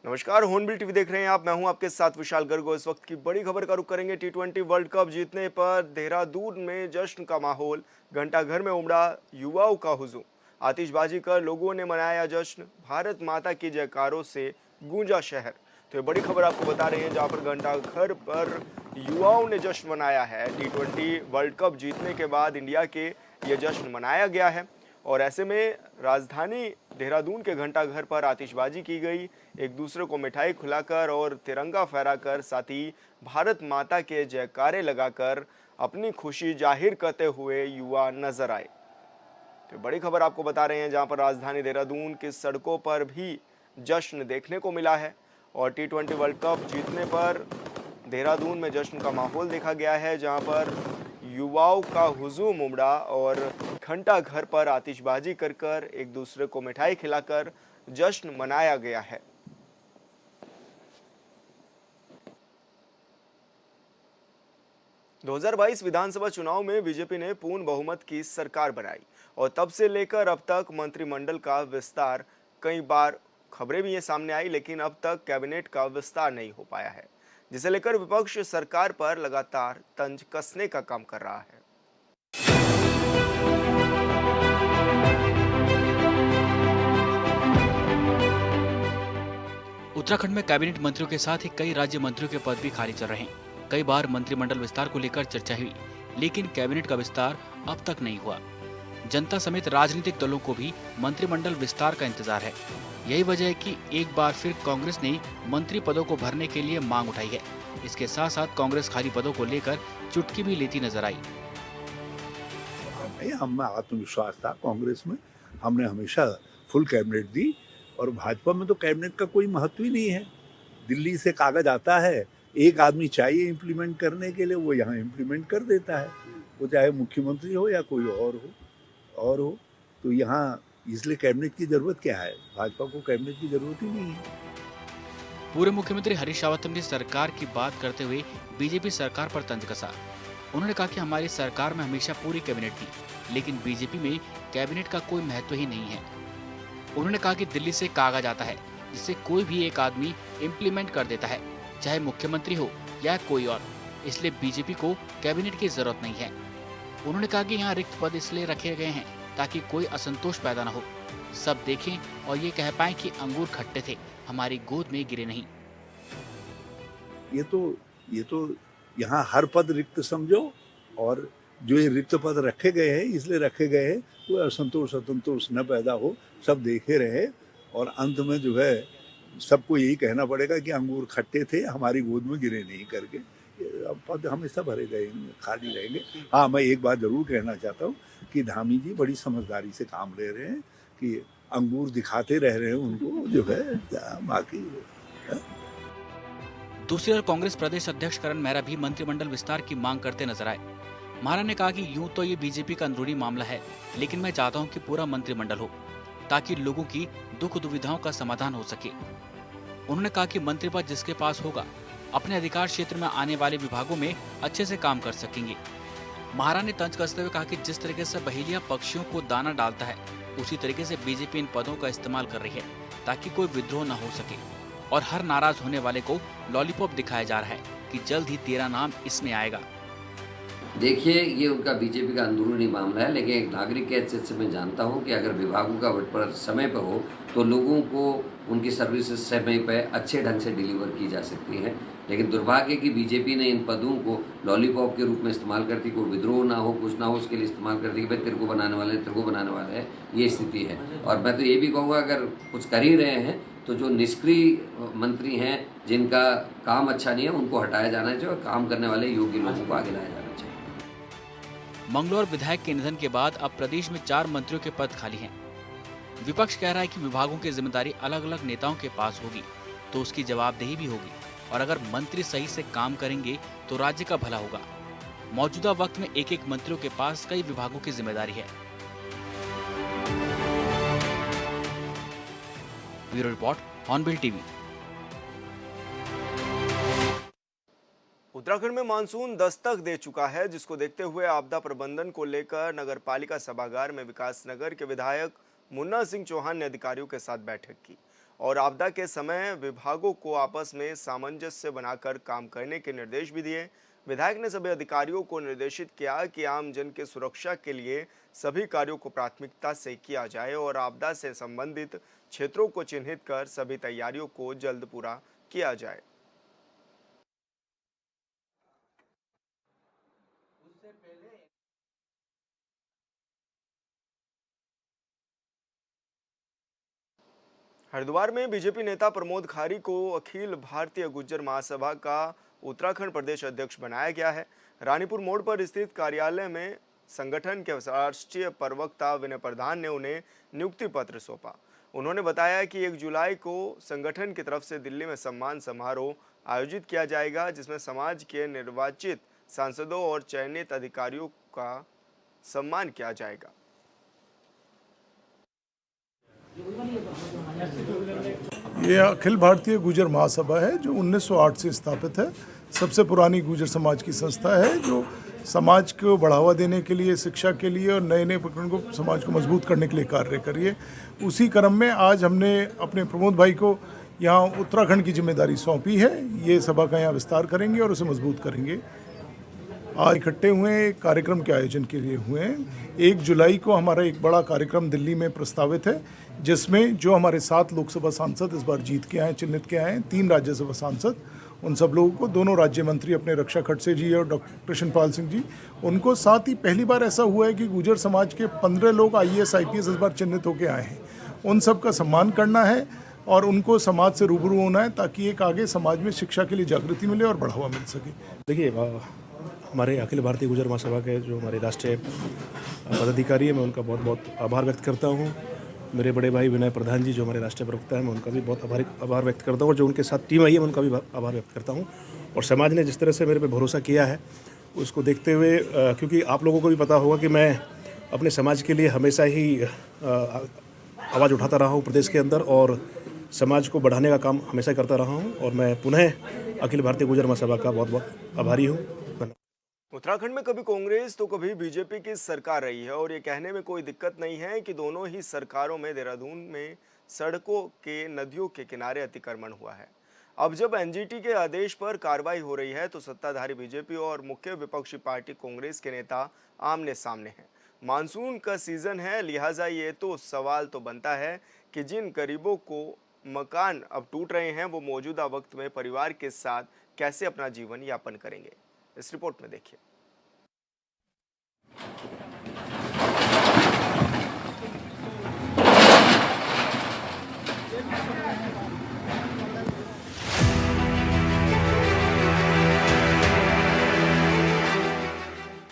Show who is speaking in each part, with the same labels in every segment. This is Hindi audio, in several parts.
Speaker 1: नमस्कार, हॉर्नबिल टीवी देख रहे हैं आप। मैं हूं आपके साथ विशाल गर्ग। इस वक्त की बड़ी खबर का रुख करेंगे। टी20 वर्ल्ड कप जीतने पर देहरादून में जश्न का माहौल, घंटाघर में उमड़ा युवाओं का हुजूम। आतिशबाजी कर लोगों ने मनाया जश्न, भारत माता की जयकारों से गूंजा शहर। तो ये बड़ी खबर आपको बता रहे हैं, जहां पर घंटाघर पर युवाओं ने जश्न मनाया है। टी20 वर्ल्ड कप जीतने के बाद इंडिया के ये जश्न मनाया गया है और ऐसे में राजधानी देहरादून के घंटाघर पर आतिशबाजी की गई, एक दूसरे को मिठाई खिलाकर और तिरंगा फहराकर, साथ ही भारत माता के जयकारे लगाकर अपनी खुशी जाहिर करते हुए युवा नजर आए। तो बड़ी खबर आपको बता रहे हैं, जहां पर राजधानी देहरादून की सड़कों पर भी जश्न देखने को मिला है और टी20 वर्ल्ड कप जीतने पर देहरादून में जश्न का माहौल देखा गया है, जहां पर युवाओं का हुजूम उमड़ा और घंटा घर पर आतिशबाजी कर कर एक दूसरे को मिठाई खिलाकर जश्न मनाया गया है। 2022 विधानसभा चुनाव में बीजेपी ने पूर्ण बहुमत की सरकार बनाई और तब से लेकर अब तक मंत्रिमंडल का विस्तार, कई बार खबरें भी ये सामने आई, लेकिन अब तक कैबिनेट का विस्तार नहीं हो पाया है, जिसे लेकर विपक्ष सरकार पर लगातार तंज कसने का काम कर रहा है।
Speaker 2: उत्तराखंड में कैबिनेट मंत्रियों के साथ ही कई राज्य मंत्रियों के पद भी खाली चल रहे हैं। कई बार मंत्रिमंडल विस्तार को लेकर चर्चा हुई, लेकिन कैबिनेट का विस्तार अब तक नहीं हुआ। जनता समेत राजनीतिक दलों को भी मंत्रिमंडल विस्तार का इंतजार है। यही वजह है कि एक बार फिर कांग्रेस ने मंत्री पदों को भरने के लिए मांग उठाई है। इसके साथ साथ कांग्रेस खाली पदों को लेकर चुटकी भी लेती नजर आई।
Speaker 3: हम में आत्मविश्वास था कांग्रेस में, हमने हमेशा फुल कैबिनेट दी और भाजपा में तो कैबिनेट का कोई महत्व ही नहीं है। दिल्ली से कागज आता है, एक आदमी चाहिए इम्प्लीमेंट करने के लिए, वो यहाँ इम्प्लीमेंट कर देता है, वो चाहे मुख्यमंत्री हो या कोई और हो। तो यहाँ इसलिए कैबिनेट की जरूरत क्या है? भाजपा को कैबिनेट की जरूरत ही नहीं है।
Speaker 2: पूर्व मुख्यमंत्री हरीश रावत ने सरकार की बात करते हुए बीजेपी सरकार पर तंज कसा। उन्होंने कहा कि हमारी सरकार में हमेशा पूरी कैबिनेट थी, लेकिन बीजेपी में कैबिनेट का कोई महत्व ही नहीं है। उन्होंने कहा कि दिल्ली से कागज आता है, जिसे कोई भी एक आदमी इम्प्लीमेंट कर देता है, चाहे मुख्यमंत्री हो या कोई और। इसलिए बीजेपी को कैबिनेट की जरूरत नहीं है। उन्होंने कहा कि यहाँ रिक्त पद इसलिए रखे गए हैं ताकि कोई असंतोष पैदा न हो, सब देखें और ये कह पाएं कि अंगूर खट्टे थे, हमारी गोद में गिरे नहीं।
Speaker 3: ये तो यहाँ हर पद रिक्त समझो, और जो ये रिक्त पद रखे गए हैं इसलिए रखे गए हैं कोई असंतोष न पैदा हो, सब देखे रहे और अंत में जो है सबको यही कहना पड़ेगा कि अंगूर खट्टे थे, हमारी गोद में गिरे नहीं करके। पद हमेशा भरे गए, खाली रहेंगे। हाँ, मैं एक बात जरूर कहना चाहता हूँ कि धामी जी बड़ी समझदारी से काम ले रहे हैं कि अंगूर दिखाते रह रहे हैं उनको, जो है बाकी।
Speaker 2: दूसरी ओर कांग्रेस प्रदेश अध्यक्ष करण मेहरा भी मंत्रिमंडल विस्तार की मांग करते नजर आए। मेहरा ने कहा कि यूं तो ये बीजेपी का अंदरूनी मामला है, लेकिन मैं चाहता हूं कि पूरा मंत्रिमंडल हो ताकि लोगों की दुख दुविधाओं का समाधान हो सके। उन्होंने कहा कि मंत्री पद जिसके पास होगा, अपने अधिकार क्षेत्र में आने वाले विभागों में अच्छे से काम कर सकेंगे। मेहरा ने तंज कसते हुए कहा कि जिस तरीके से बहेलिया पक्षियों को दाना डालता है, उसी तरीके से बीजेपी इन पदों का इस्तेमाल कर रही है ताकि कोई विद्रोह न हो सके, और हर नाराज होने वाले को लॉलीपॉप दिखाया जा रहा है कि जल्द ही तेरा नाम इसमें आएगा।
Speaker 4: देखिए, ये उनका बीजेपी का अंदरूनी मामला है, लेकिन एक नागरिक के हैसियत से मैं जानता हूँ कि अगर विभागों का बंटवारा समय पर हो तो लोगों को उनकी सर्विसेज समय पर अच्छे ढंग से डिलीवर की जा सकती है। लेकिन दुर्भाग्य कि बीजेपी ने इन पदों को लॉलीपॉप के रूप में इस्तेमाल करती, कोई विद्रोह ना हो, कुछ ना हो, उसके लिए इस्तेमाल करती कि भाई तेरे को बनाने वाले हैं, ये स्थिति है। और मैं तो ये भी कहूँगा, अगर कुछ कर ही रहे हैं तो जो निष्क्रिय मंत्री हैं, जिनका काम अच्छा नहीं है, उनको हटाया जाना चाहिए और काम करने वाले योग्य लोगों को आगे लाया जाना चाहिए।
Speaker 2: मंगलौर विधायक के निधन के बाद अब प्रदेश में 4 मंत्रियों के पद खाली हैं। विपक्ष कह रहा है कि विभागों की जिम्मेदारी अलग अलग नेताओं के पास होगी तो उसकी जवाबदेही भी होगी, और अगर मंत्री सही से काम करेंगे तो राज्य का भला होगा। मौजूदा वक्त में एक एक मंत्रियों के पास कई विभागों की जिम्मेदारी है। Bureau report, hornbill TV.
Speaker 1: Uttarakhand में मानसून दस्तक दे चुका है, जिसको देखते हुए आपदा प्रबंधन को लेकर नगरपालिका सभागार में विकास नगर के विधायक मुन्ना सिंह चौहान ने अधिकारियों के साथ बैठक की और आपदा के समय विभागों को आपस में सामंजस्य बनाकर काम करने के निर्देश भी दिए। विधायक ने सभी अधिकारियों को निर्देशित किया कि आम जन के सुरक्षा के लिए सभी कार्यों को प्राथमिकता से किया जाए और आपदा से संबंधित क्षेत्रों को चिन्हित कर सभी तैयारियों को जल्द पूरा किया जाए। हरिद्वार में बीजेपी नेता प्रमोद खारी को अखिल भारतीय गुज्जर महासभा का उत्तराखंड प्रदेश अध्यक्ष बनाया गया है। रानीपुर मोड़ पर स्थित कार्यालय में संगठन के राष्ट्रीय प्रवक्ता विनय प्रधान ने उन्हें नियुक्ति पत्र सौंपा। उन्होंने बताया कि 1 जुलाई को संगठन की तरफ से दिल्ली में सम्मान समारोह आयोजित किया जाएगा, जिसमें समाज के निर्वाचित सांसदों और चयनित अधिकारियों का सम्मान किया जाएगा।
Speaker 5: ये अखिल भारतीय गुर्जर महासभा है जो 1908 से स्थापित है। सबसे पुरानी गुर्जर समाज की संस्था है जो समाज को बढ़ावा देने के लिए, शिक्षा के लिए और नए नए प्रकरण को समाज को मजबूत करने के लिए कार्य करिए। उसी क्रम में आज हमने अपने प्रमोद भाई को यहाँ उत्तराखंड की जिम्मेदारी सौंपी है। ये सभा का यहाँ विस्तार करेंगे और उसे मजबूत करेंगे। आज इकट्ठे हुए कार्यक्रम के आयोजन के लिए हुए हैं। 1 जुलाई को हमारा एक बड़ा कार्यक्रम दिल्ली में प्रस्तावित है, जिसमें जो हमारे 7 लोकसभा सांसद इस बार जीत के आए, चिन्हित के आए हैं, 3 राज्यसभा सांसद, उन सब लोगों को, दोनों राज्य मंत्री अपने रक्षा खड़से जी और डॉक्टर कृष्णपाल सिंह जी, उनको, साथ ही पहली बार ऐसा हुआ है कि गुर्जर समाज के 15 लोग IAS IPS इस बार चिन्हित होकर आए हैं। उन सब का सम्मान करना है और उनको समाज से रूबरू होना है ताकि एक आगे समाज में शिक्षा के लिए जागृति मिले और बढ़ावा मिल सके।
Speaker 6: देखिए, हमारे अखिल भारतीय गुर्जर महासभा के जो हमारे राष्ट्रीय पदाधिकारी हैं, मैं उनका बहुत बहुत आभार व्यक्त करता हूँ। मेरे बड़े भाई विनय प्रधान जी जो हमारे राष्ट्रीय प्रवक्ता हैं, मैं उनका भी बहुत आभार व्यक्त करता हूँ और जो उनके साथ टीम आई है मैं उनका भी आभार व्यक्त करता हूँ। और समाज ने जिस तरह से मेरे पे भरोसा किया है उसको देखते हुए, क्योंकि आप लोगों को भी पता होगा कि मैं अपने समाज के लिए हमेशा ही आवाज़ उठाता रहा हूँ प्रदेश के अंदर और समाज को बढ़ाने का काम हमेशा करता रहा हूँ और मैं पुनः अखिल भारतीय गुर्जर महासभा का बहुत बहुत आभारी हूँ।
Speaker 1: उत्तराखंड में कभी कांग्रेस तो कभी बीजेपी की सरकार रही है और ये कहने में कोई दिक्कत नहीं है कि दोनों ही सरकारों में देहरादून में सड़कों के, नदियों के किनारे अतिक्रमण हुआ है। अब जब एनजीटी के आदेश पर कार्रवाई हो रही है तो सत्ताधारी बीजेपी और मुख्य विपक्षी पार्टी कांग्रेस के नेता आमने सामने हैं। मानसून का सीजन है, लिहाजा ये तो सवाल तो बनता है कि जिन गरीबों को मकान अब टूट रहे हैं वो मौजूदा वक्त में परिवार के साथ कैसे अपना जीवन यापन करेंगे। इस रिपोर्ट में देखिए।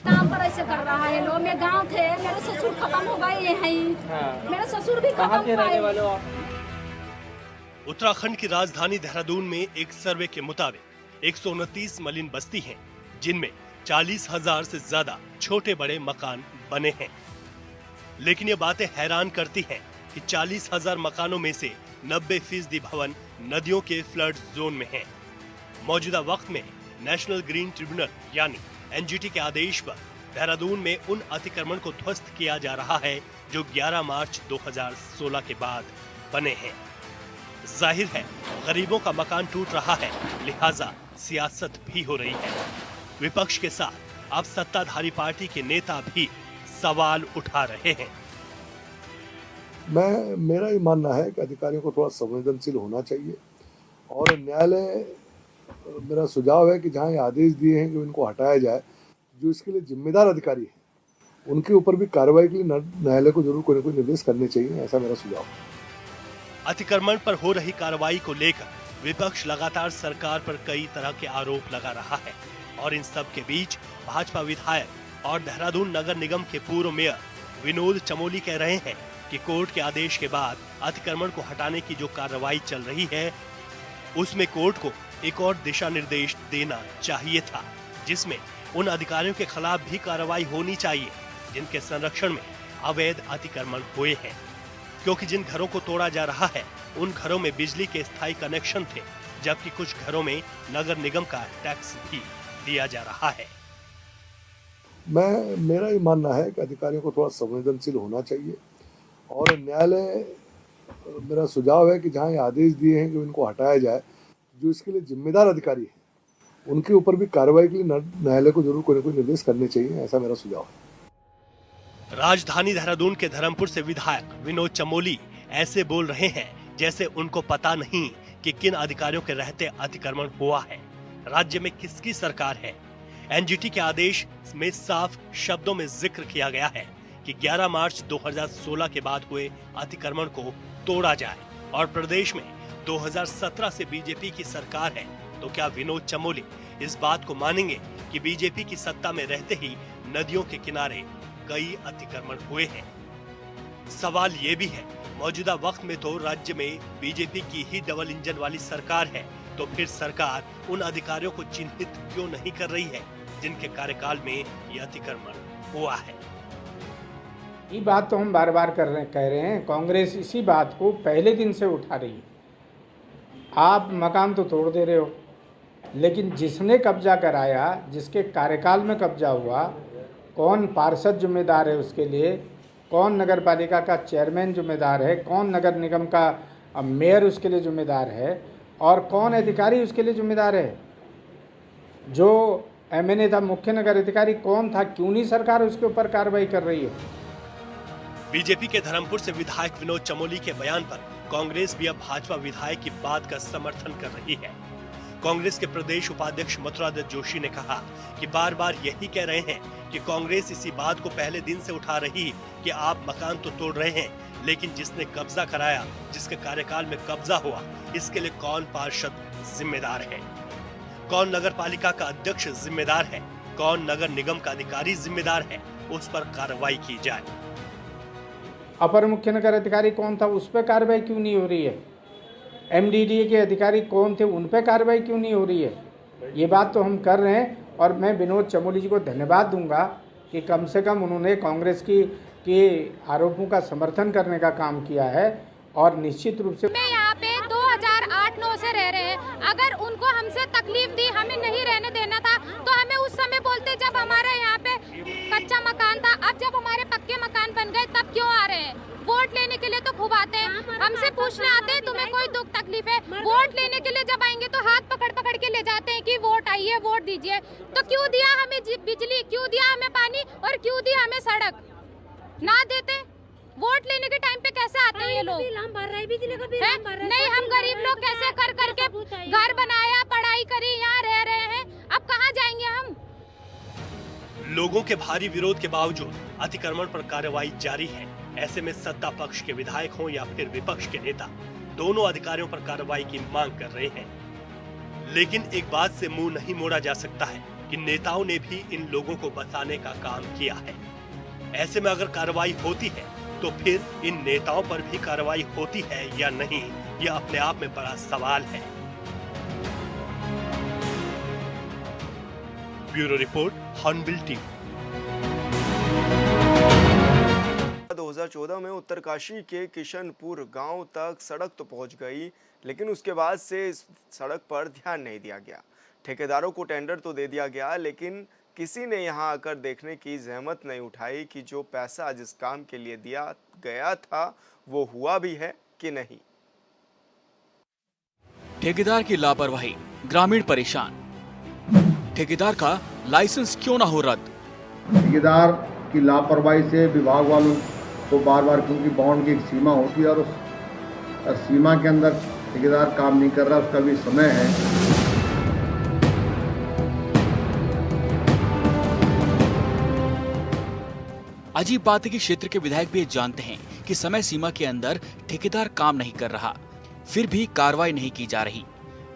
Speaker 7: काम पर ऐसे कर रहा है लोग। मैं गांव थे, मेरे ससुर खत्म हो गए हैं। मेरे ससुर भी खत्म हो गए।
Speaker 8: उत्तराखंड की राजधानी देहरादून में एक सर्वे के मुताबिक 129 मलिन बस्ती हैं, जिनमें 40,000 से ज्यादा छोटे बड़े मकान बने हैं। लेकिन ये बातें हैरान करती हैं कि 40,000 मकानों में से 90% भवन नदियों के फ्लड जोन में हैं। मौजूदा वक्त में नेशनल ग्रीन ट्रिब्यूनल यानी एनजीटी के आदेश पर देहरादून में उन अतिक्रमण को ध्वस्त किया जा रहा है जो 11 मार्च 2016 के बाद बने हैं। जाहिर है गरीबों का मकान टूट रहा है, लिहाजा सियासत भी हो रही है। विपक्ष के साथ अब सत्ताधारी पार्टी के नेता भी सवाल उठा रहे हैं।
Speaker 9: मेरा ये मानना है कि अधिकारियों को थोड़ा संवेदनशील होना चाहिए और न्यायालय, मेरा सुझाव है कि जहां ये आदेश दिए हैं कि इनको हटाया जाए, जो इसके लिए जिम्मेदार अधिकारी हैं उनके ऊपर भी कार्रवाई के लिए न्यायालय को जरूर कोई न कोई निर्देश करने चाहिए, ऐसा मेरा सुझाव है।
Speaker 8: अतिक्रमण पर हो रही कार्रवाई को लेकर विपक्ष लगातार सरकार पर कई तरह के आरोप लगा रहा है और इन सब के बीच भाजपा विधायक और देहरादून नगर निगम के पूर्व मेयर विनोद चमोली कह रहे हैं कि कोर्ट के आदेश के बाद अतिक्रमण को हटाने की जो कार्रवाई चल रही है उसमें कोर्ट को एक और दिशा निर्देश देना चाहिए था, जिसमें उन अधिकारियों के खिलाफ भी कार्रवाई होनी चाहिए जिनके संरक्षण में अवैध अतिक्रमण हुए हैं, क्योंकि जिन घरों को तोड़ा जा रहा है उन घरों में बिजली के स्थायी कनेक्शन थे, जबकि कुछ घरों में नगर निगम का टैक्स भी दिया जा रहा है।
Speaker 9: मेरा ये मानना है कि अधिकारियों को थोड़ा संवेदनशील होना चाहिए और न्यायालय, मेरा सुझाव है कि जहाँ ये आदेश दिए हैं कि इनको हटाया जाए, जो इसके लिए जिम्मेदार अधिकारी हैं उनके ऊपर भी कार्रवाई के लिए न्यायालय को जरूर कोई न कोई निर्देश करने चाहिए, ऐसा मेरा सुझाव है।
Speaker 8: राजधानी देहरादून के धर्मपुर से विधायक विनोद चमोली ऐसे बोल रहे हैं जैसे उनको पता नहीं कि किन अधिकारियों के रहते अतिक्रमण हुआ है, राज्य में किसकी सरकार है। एनजीटी के आदेश में साफ शब्दों में जिक्र किया गया है कि 11 मार्च 2016 के बाद हुए अतिक्रमण को तोड़ा जाए और प्रदेश में 2017 से बीजेपी की सरकार है, तो क्या विनोद चमोली इस बात को मानेंगे कि बीजेपी की सत्ता में रहते ही नदियों के किनारे कई अतिक्रमण हुए हैं? सवाल ये भी है, मौजूदा वक्त में तो राज्य में बीजेपी की ही डबल इंजन वाली सरकार है, तो फिर सरकार उन अधिकारियों को चिन्हित क्यों नहीं कर रही है जिनके कार्यकाल में ये अतिक्रमण हुआ है?
Speaker 10: ये बात तो हम बार बार कह रहे हैं, कांग्रेस इसी बात को पहले दिन से उठा रही है। आप मकान तो तोड़ दे रहे हो, लेकिन जिसने कब्जा कराया, जिसके कार्यकाल में कब्जा हुआ, कौन पार्षद जिम्मेदार है उसके लिए, कौन नगर पालिका का चेयरमैन जिम्मेदार है, कौन नगर निगम का मेयर उसके लिए जिम्मेदार है और कौन अधिकारी उसके लिए जिम्मेदार है। जो एमएनए था, मुख्य नगर अधिकारी कौन था, क्यों नहीं सरकार उसके ऊपर कार्रवाई कर रही है?
Speaker 8: बीजेपी के धर्मपुर से विधायक विनोद चमोली के बयान पर कांग्रेस भी अब भाजपा विधायक की बात का समर्थन कर रही है। कांग्रेस के प्रदेश उपाध्यक्ष मथुरादत्त जोशी ने कहा कि बार बार यही कह रहे हैं कि कांग्रेस इसी बात को पहले दिन से उठा रही कि आप मकान तो तोड़ रहे हैं, लेकिन जिसने कब्जा कराया, जिसके कार्यकाल में कब्जा हुआ, इसके लिए कौन पार्षद जिम्मेदार है, कौन नगर पालिका का अध्यक्ष जिम्मेदार है, कौन नगर निगम का अधिकारी जिम्मेदार है, उस पर कार्रवाई की जाए।
Speaker 10: अपर मुख्य नगर अधिकारी कौन था, उस पर कार्रवाई क्यों नहीं हो रही है? एमडीडीए के अधिकारी कौन थे, उन पर कार्रवाई क्यों नहीं हो रही है? ये बात तो हम कर रहे हैं और मैं विनोद चमोली जी को धन्यवाद दूंगा कि कम से कम उन्होंने कांग्रेस के आरोपों का समर्थन करने का काम किया है। और निश्चित रूप से
Speaker 7: मैं यहाँ पे 2008-9 से रह रहे हैं, अगर उनको हमसे तकलीफ दी, हमें नहीं रहने देना था, तो हमें उस समय बोलते जब हमारा यहाँ पे कच्चा मकान था। अब जब हमारे पक्के मकान बन गए तब क्यों आ रहे हैं? वोट लेने के लिए तो खूब आते हैं, हमसे पूछने आते हैं तुम्हें कोई दुख तकलीफ है। वोट लेने के लिए जब आएंगे तो हाथ पकड़ पकड़ के ले जाते हैं कि वोट आइए, वोट दीजिए। तो क्यों दिया हमें बिजली, क्यों दिया हमें पानी और क्यों दी हमें सड़क? ना देते, वोट लेने के टाइम पे कैसे आते हैं ये लोग? हम भर रहे बिजली का बिल हम भर रहे। नहीं, हम गरीब लोग कैसे कर करके घर बनाया, पढ़ाई करी, यहाँ रह रहे हैं, अब कहाँ जाएंगे हम?
Speaker 8: लोगों के भारी विरोध के बावजूद अतिक्रमण पर कार्रवाई जारी है। ऐसे में सत्ता पक्ष के विधायक हों या फिर विपक्ष के नेता, दोनों अधिकारियों पर कार्रवाई की मांग कर रहे हैं। लेकिन एक बात से मुंह नहीं मोड़ा जा सकता है कि नेताओं ने भी इन लोगों को बचाने का काम किया है। ऐसे में अगर कार्रवाई होती है तो फिर इन नेताओं पर भी कार्रवाई होती है या नहीं, यह अपने आप में बड़ा सवाल है। Bureau report, hornbill TV.
Speaker 1: 2014 में उत्तरकाशी के किशनपुर गांव तक सड़क तो पहुंच गई, लेकिन उसके बाद से इस सड़क पर ध्यान नहीं दिया गया। ठेकेदारों को टेंडर तो दे दिया गया, लेकिन किसी ने यहां आकर देखने की जहमत नहीं उठाई कि जो पैसा जिस काम के लिए दिया गया था वो हुआ भी है कि नहीं।
Speaker 2: ठेकेदार की लापरवाही, ग्रामीण परेशान। ठेकेदार का लाइसेंस क्यों ना हो रद्द?
Speaker 11: ठेकेदार की लापरवाही से विभाग वालों को बार बार, क्योंकि बॉन्ड की एक सीमा होती है और उस सीमा के अंदर ठेकेदार काम नहीं कर रहा, उसका भी समय है।
Speaker 2: अजीब बात है कि क्षेत्र के विधायक भी जानते हैं कि समय सीमा के अंदर ठेकेदार काम नहीं कर रहा, फिर भी कार्रवाई नहीं की जा रही।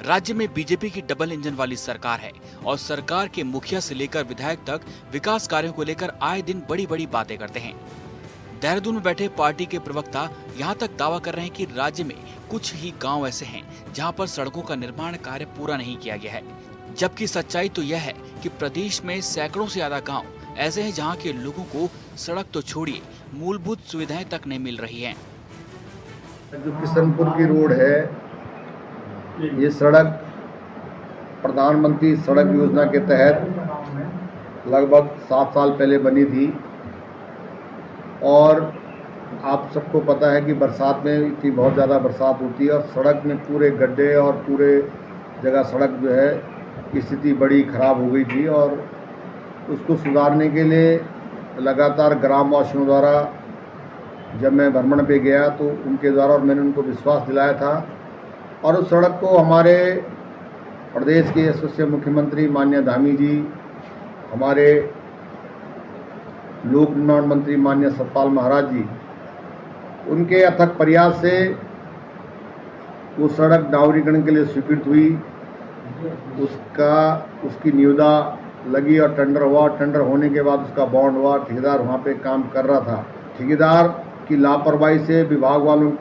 Speaker 2: राज्य में बीजेपी की डबल इंजन वाली सरकार है और सरकार के मुखिया से लेकर विधायक तक विकास कार्यों को लेकर आए दिन बड़ी बड़ी बातें करते हैं। देहरादून में बैठे पार्टी के प्रवक्ता यहां तक दावा कर रहे हैं कि राज्य में कुछ ही गांव ऐसे हैं जहां पर सड़कों का निर्माण कार्य पूरा नहीं किया गया है, जबकि सच्चाई तो यह है कि प्रदेश में सैकड़ों से ज्यादा गांव ऐसे हैं जहां के लोगों को सड़क तो छोड़िए मूलभूत सुविधाएं तक नहीं मिल रही हैं।
Speaker 11: जो किशनपुर की रोड है, ये सड़क प्रधानमंत्री सड़क योजना के तहत लगभग 7 साल पहले बनी थी और आप सबको पता है कि बरसात में इतनी बहुत ज़्यादा बरसात होती है और सड़क में पूरे गड्ढे और पूरे जगह सड़क जो है की स्थिति बड़ी ख़राब हो गई थी और उसको सुधारने के लिए लगातार ग्रामवासियों द्वारा जब मैं भ्रमण पे गया तो उनके द्वारा और मैंने उनको विश्वास दिलाया था और उस सड़क को हमारे प्रदेश के यशस्वी मुख्यमंत्री माननीय धामी जी, हमारे लोक निर्माण मंत्री माननीय सतपाल महाराज जी, उनके अथक प्रयास से वो सड़क डामरीकरण के लिए स्वीकृत हुई। उसकी निविदा लगी और टेंडर हुआ। टेंडर होने के बाद उसका बॉन्ड हुआ। ठेकेदार वहाँ पे काम कर रहा था। ठेकेदार की लापरवाही से विभाग वालों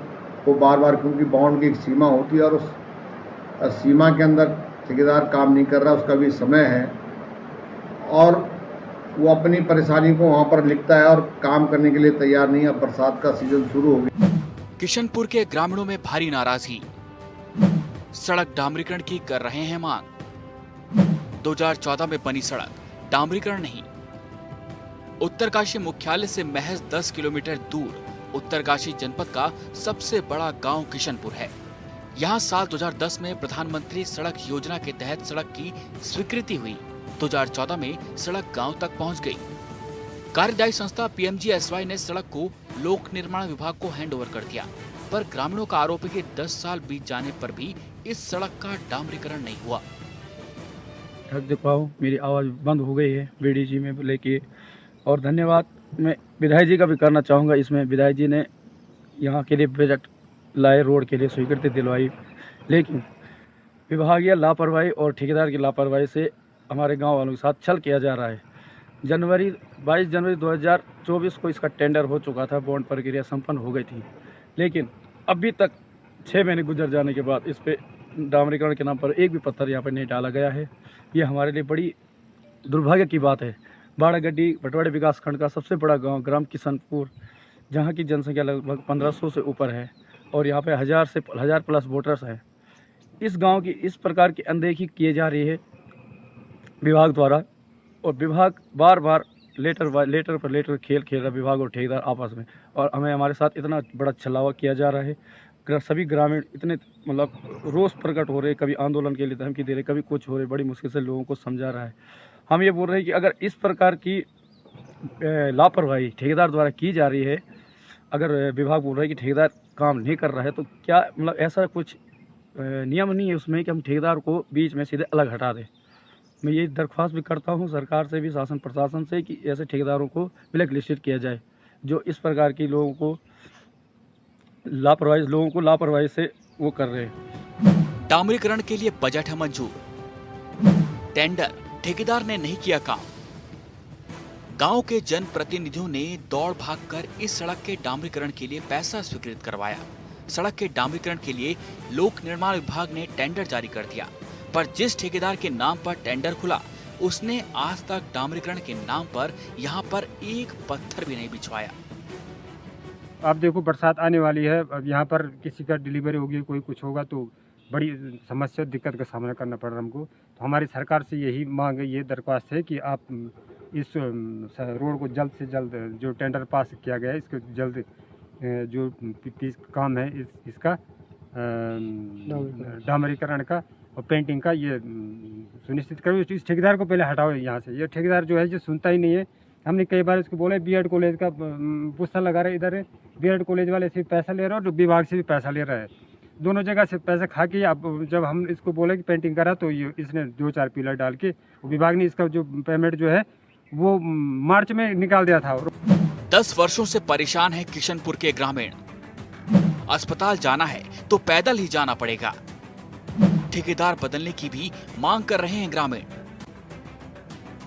Speaker 11: को बार बार, क्योंकि बॉन्ड की एक सीमा होती है और उस सीमा के अंदर ठेकेदार काम नहीं कर रहा, उसका भी समय है और वो अपनी परेशानी को वहाँ पर लिखता है और काम करने के लिए तैयार नहीं है। अब बरसात का सीजन शुरू हो गया।
Speaker 2: किशनपुर के ग्रामीणों में भारी नाराजगी, सड़क डामरीकरण की कर रहे हैं मांग। 2014 में बनी सड़क डामरीकरण नहीं। उत्तरकाशी मुख्यालय से महज 10 किलोमीटर दूर उत्तरकाशी जनपद का सबसे बड़ा गांव किशनपुर है। यहां साल 2010 में प्रधानमंत्री सड़क योजना के तहत सड़क की स्वीकृति हुई। 2014 में सड़क गांव तक पहुंच गई। कार्यदायी संस्था PMGSY ने सड़क को लोक निर्माण विभाग को हैंडओवर कर दिया, पर ग्रामीणों का आरोप है कि 10 साल बीत जाने पर भी इस सड़क का डामरीकरण नहीं हुआ।
Speaker 12: थक चुका हूँ, मेरी आवाज़ बंद हो गई है BDG में लेके। और धन्यवाद मैं विधायक जी का भी करना चाहूँगा। इसमें विधायक जी ने यहाँ के लिए बजट लाए, रोड के लिए स्वीकृति दिलवाई, लेकिन विभागीय लापरवाही और ठेकेदार की लापरवाही से हमारे गांव वालों के साथ छल किया जा रहा है। 22 जनवरी 2024 को इसका टेंडर हो चुका था, बॉन्ड प्रक्रिया संपन्न हो गई थी, लेकिन अभी तक 6 महीने गुजर जाने के बाद इस पे डामरीकरण के नाम पर एक भी पत्थर यहाँ पर नहीं डाला गया है। ये हमारे लिए बड़ी दुर्भाग्य की बात है। बाड़ागड्डी पटवाड़ी विकास खंड का सबसे बड़ा गांव ग्राम किशनपुर, जहां की जनसंख्या लगभग 1500 से ऊपर है और यहाँ पे 1000 प्लस वोटर्स हैं। इस गांव की इस प्रकार की अनदेखी की जा रही है विभाग द्वारा, और विभाग बार बार लेटर पर लेटर खेल रहा विभाग और ठेकेदार आपस में, और हमें हमारे साथ इतना बड़ा छलावा किया जा रहा है। सभी ग्रामीण इतने मतलब रोष प्रकट हो रहे, कभी आंदोलन के लिए धमकी दे रहे, कभी कुछ हो रहे, बड़ी मुश्किल से लोगों को समझा रहा है। हम ये बोल रहे हैं कि अगर इस प्रकार की लापरवाही ठेकेदार द्वारा की जा रही है, अगर विभाग बोल रहा है कि ठेकेदार काम नहीं कर रहा है, तो क्या मतलब ऐसा कुछ नियम नहीं है उसमें कि हम ठेकेदार को बीच में सीधे अलग हटा दें। मैं ये दरख्वास्त भी करता हूँ सरकार से भी, शासन प्रशासन से, कि ऐसे ठेकेदारों को ब्लैक लिस्टेड किया जाए जो इस प्रकार की लोगों को लापरवाही से वो कर रहे हैं।
Speaker 2: डामरीकरण के लिए बजट है मंजूर, टेंडर ठेकेदार ने नहीं किया काम। गांव के जनप्रतिनिधियों ने दौड़ भागकर इस सड़क के डामरीकरण के लिए पैसा स्वीकृत करवाया। सड़क के डामरीकरण के लिए लोक निर्माण विभाग ने टेंडर जारी कर दिया, पर जिस ठेकेदार के नाम पर टेंडर खुला उसने आज तक डामरीकरण के नाम पर यहाँ पर एक पत्थर भी नहीं बिछवाया।
Speaker 13: आप देखो बरसात आने वाली है, अब यहाँ पर किसी का डिलीवरी होगी, कोई कुछ होगा तो बड़ी समस्या दिक्कत का सामना करना पड़ रहा है हमको। तो हमारी सरकार से यही मांग है, ये दरख्वास्त है कि आप इस रोड को जल्द से जल्द, जो टेंडर पास किया गया है, इसको जल्द जो काम है इसका डामरीकरण का और पेंटिंग का ये सुनिश्चित करो। इस ठेकेदार को पहले हटाओ यहाँ से। ये ठेकेदार जो है जो सुनता ही नहीं है। हमने कई बार इसको बोला, BED कॉलेज का पुस्ता लगा रहे, इधर BED कॉलेज वाले से पैसा ले रहा है और विभाग से भी पैसा ले रहा है, दोनों जगह से पैसा खा के। अब जब हम इसको बोले कि पेंटिंग करा तो ये इसने 2-4 पिलर डाल के विभाग ने इसका जो पेमेंट जो है वो मार्च में निकाल दिया था।
Speaker 2: 10 वर्षों से परेशान है किशनपुर के ग्रामीण। अस्पताल जाना है तो पैदल ही जाना पड़ेगा। ठेकेदार बदलने की भी मांग कर रहे हैं ग्रामीण।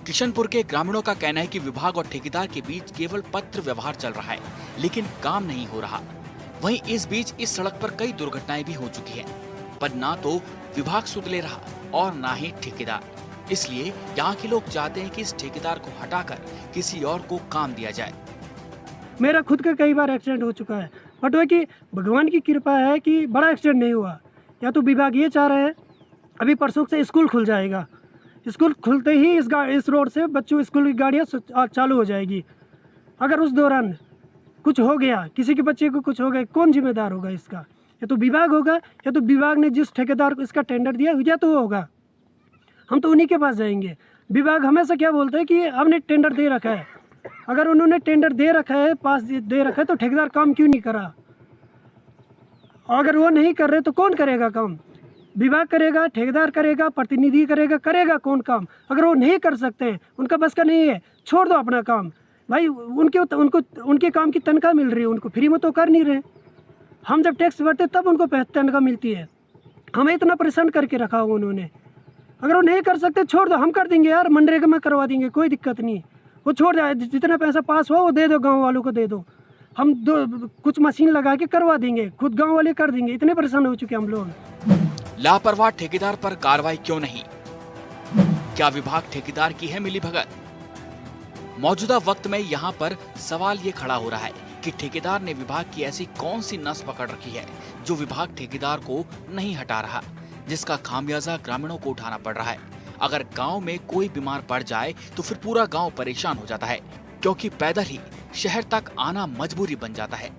Speaker 2: किशनपुर के ग्रामीणों का कहना है कि विभाग और ठेकेदार के बीच केवल पत्र व्यवहार चल रहा है, लेकिन काम नहीं हो रहा। वहीं इस बीच इस सड़क पर कई दुर्घटनाएं भी हो चुकी हैं, पर ना तो विभाग सुध ले रहा और ना ही ठेकेदार। इसलिए यहाँ के लोग चाहते हैं कि इस ठेकेदार को हटाकर किसी और को काम दिया जाए।
Speaker 14: मेरा खुद का कई बार एक्सीडेंट हो चुका है, बट वो कि भगवान की कृपा है कि बड़ा एक्सीडेंट नहीं हुआ। या तो विभाग ये चाह रहे हैं, अभी परसों से स्कूल खुल जाएगा, स्कूल खुलते ही इस रोड से बच्चों स्कूल की गाड़ियाँ चालू हो जाएगी। अगर उस दौरान कुछ हो गया, किसी के बच्चे को कुछ हो गया, कौन जिम्मेदार होगा इसका? या तो विभाग होगा, या तो विभाग ने जिस ठेकेदार को इसका टेंडर दिया या तो वो होगा। हम तो उन्हीं के पास जाएंगे। विभाग हमेशा क्या बोलते हैं कि हमने टेंडर दे रखा है। अगर उन्होंने टेंडर दे रखा है, पास दे रखा है, तो ठेकेदार काम क्यों नहीं करा? अगर वो नहीं कर रहे तो कौन करेगा काम? विभाग करेगा, ठेकेदार करेगा, प्रतिनिधि करेगा, करेगा कौन काम? अगर वो नहीं कर सकते हैं, उनका बस का नहीं है, छोड़ दो अपना काम भाई। उनके काम की तनख्वाह मिल रही है, उनको फ्री में तो कर नहीं रहे। हम जब टैक्स भरते तब उनको तनख्वाह मिलती है। हमें इतना परेशान करके रखा हुआ उन्होंने। अगर वो नहीं कर सकते छोड़ दो, हम कर देंगे यार, मनरेगा में करवा देंगे, कोई दिक्कत नहीं। वो छोड़ जाए, जितना पैसा पास हो वो दे दो, गाँव वालों को दे दो, हम कुछ मशीन लगा के करवा देंगे, खुद गाँव वाले कर देंगे। इतने परेशान हो चुके हम लोग।
Speaker 2: लापरवाह ठेकेदार पर कार्रवाई क्यों नहीं? क्या विभाग ठेकेदार की है मिलीभगत? मौजूदा वक्त में यहाँ पर सवाल ये खड़ा हो रहा है कि ठेकेदार ने विभाग की ऐसी कौन सी नस पकड़ रखी है जो विभाग ठेकेदार को नहीं हटा रहा, जिसका खामियाजा ग्रामीणों को उठाना पड़ रहा है। अगर गांव में कोई बीमार पड़ जाए तो फिर पूरा गांव परेशान हो जाता है, क्योंकि पैदल ही शहर तक आना मजबूरी बन जाता है।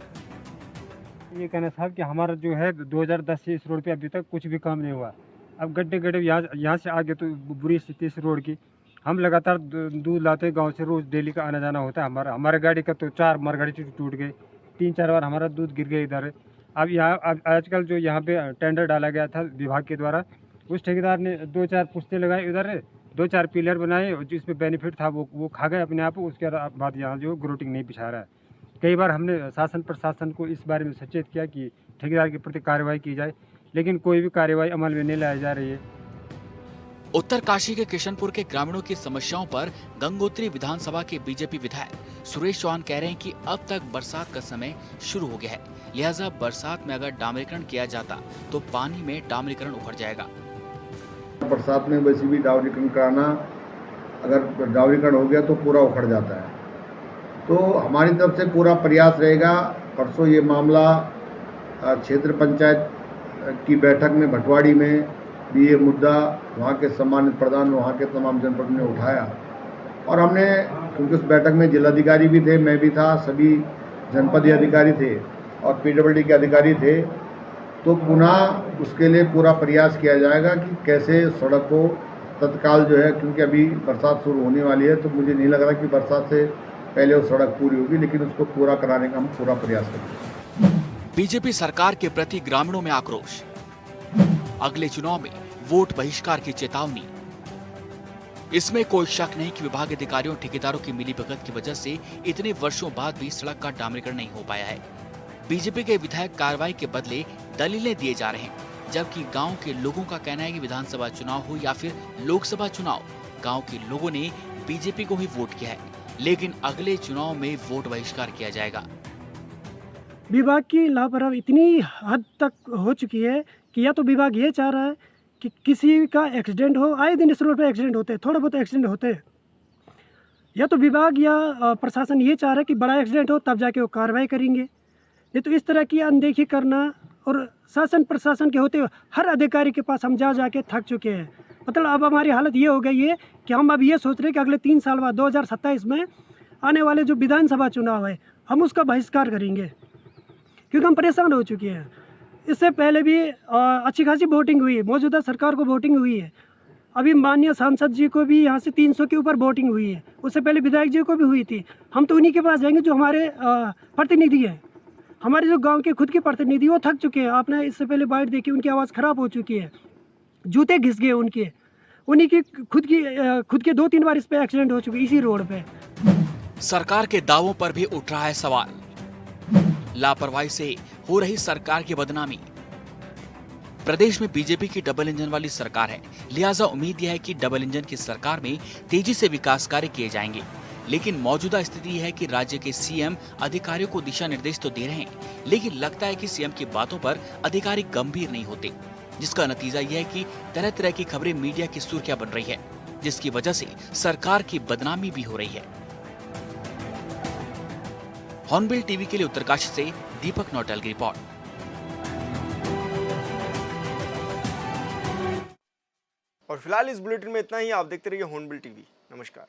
Speaker 13: ये कहना साहब कि हमारा जो है 2010 से इस रोड पे अभी तक कुछ भी काम नहीं हुआ। अब गड्ढे यहाँ से आगे तो बुरी स्थिति इस रोड की। हम लगातार दूध लाते गांव से, रोज डेली का आना जाना होता है हमारे गाड़ी का तो 4 मरगाड़ी टूट गए, 3-4 बार हमारा दूध गिर गया इधर। अब यहाँ आजकल जो यहाँ पे टेंडर डाला गया था विभाग के द्वारा, उस ठेकेदार ने 2-4 पुश्ते लगाए इधर, 2-4 पिलर बनाए, जिसमें बेनिफिट था वो खा गए अपने आप। उसके बाद यहाँ जो ग्रोटिंग नहीं बिछा रहा है। कई बार हमने शासन प्रशासन को इस बारे में सचेत किया कि ठेकेदार के प्रति कार्रवाई की जाए, लेकिन कोई भी कार्रवाई अमल में नहीं लाई जा रही है।
Speaker 2: उत्तरकाशी के किशनपुर के ग्रामीणों की समस्याओं पर गंगोत्री विधानसभा के बीजेपी विधायक सुरेश चौहान कह रहे हैं कि अब तक बरसात का समय शुरू हो गया है, लिहाजा बरसात में अगर डामरीकरण किया जाता तो पानी में डामरीकरण उखड़ जाएगा।
Speaker 11: बरसात में वैसे भी डामरीकरण कराना, अगर डामरीकरण हो गया तो पूरा उखड़ जाता है। तो हमारी तरफ से पूरा प्रयास रहेगा। परसों ये मामला क्षेत्र पंचायत की बैठक में भटवाड़ी में भी ये मुद्दा वहाँ के सम्मानित प्रधान, वहाँ के तमाम जनप्रतिनिधियों ने उठाया, और हमने, क्योंकि उस बैठक में जिलाधिकारी भी थे, मैं भी था, सभी जनपदीय अधिकारी थे और पीडब्ल्यूडी के अधिकारी थे, तो पुनः उसके लिए पूरा प्रयास किया जाएगा कि कैसे सड़क को तत्काल जो है, क्योंकि अभी बरसात शुरू होने वाली है, तो मुझे नहीं लग रहा कि बरसात से पहले वो सड़क पूरी होगी, लेकिन उसको पूरा कराने का हम पूरा प्रयास करेंगे।
Speaker 2: बीजेपी सरकार के प्रति ग्रामीणों में आक्रोश, अगले चुनाव में वोट बहिष्कार की चेतावनी। इसमें कोई शक नहीं कि विभाग अधिकारियों ठेकेदारों की मिलीभगत की वजह से इतने वर्षों बाद भी सड़क का डामरीकरण नहीं हो पाया है। बीजेपी के विधायक कार्रवाई के बदले दलीलें दिए जा रहे हैं, जबकि गांव के लोगों का कहना है कि विधानसभा चुनाव हो या फिर लोकसभा चुनाव, गांव के लोगों ने बीजेपी को ही वोट किया है, लेकिन अगले चुनाव में वोट बहिष्कार किया जाएगा।
Speaker 14: विभाग की लापरवाही इतनी हद तक हो चुकी है कि या तो विभाग ये चाह रहा है कि किसी का एक्सीडेंट हो, आए दिन इस रोड पर एक्सीडेंट होते हैं, थोड़े बहुत एक्सीडेंट होते हैं, या तो विभाग या प्रशासन ये चाह रहा है कि बड़ा एक्सीडेंट हो तब जाके वो कार्रवाई करेंगे। नहीं तो इस तरह की अनदेखी करना, और शासन प्रशासन के होते हुए हर अधिकारी के पास हम जाके थक चुके हैं। मतलब अब हमारी हालत ये हो गई है कि हम अब ये सोच रहे हैं कि अगले 3 साल बाद 2027 में आने वाले जो विधानसभा चुनाव है हम उसका बहिष्कार करेंगे, क्योंकि हम परेशान हो चुके हैं। इससे पहले भी अच्छी खासी वोटिंग हुई है, मौजूदा सरकार को वोटिंग हुई है, अभी माननीय सांसद जी को भी यहाँ से 300 के ऊपर वोटिंग हुई है, उससे पहले विधायक जी को भी हुई थी। हम तो उन्हीं के पास जाएंगे जो हमारे प्रतिनिधि हैं, हमारे जो गांव के खुद के प्रतिनिधि, वो थक चुके हैं। आपने इससे पहले बाइट देखी, उनकी आवाज़ ख़राब हो चुकी है, जूते घिस गए उनके, उन्हीं की खुद के 2-3 बार इस पर एक्सीडेंट हो चुके इसी रोड पे।
Speaker 2: सरकार के दावों पर भी उठ रहा है सवाल, लापरवाही से हो रही सरकार की बदनामी। प्रदेश में बीजेपी की डबल इंजन वाली सरकार है, लिहाजा उम्मीद यह है कि डबल इंजन की सरकार में तेजी से विकास कार्य किए जाएंगे। लेकिन मौजूदा स्थिति यह है कि राज्य के सीएम अधिकारियों को दिशा निर्देश तो दे रहे हैं, लेकिन लगता है कि सीएम की बातों पर अधिकारी गंभीर नहीं होते, जिसका नतीजा यह है कि तरह तरह की खबरें मीडिया की सुर्खियां बन रही है, जिसकी वजह से सरकार की बदनामी भी हो रही है। हॉर्नबिल टीवी के लिए उत्तरकाशी से दीपक नौटल की रिपोर्ट।
Speaker 1: और फिलहाल इस बुलेटिन में इतना ही। आप देखते रहिए हॉर्नबिल टीवी। नमस्कार।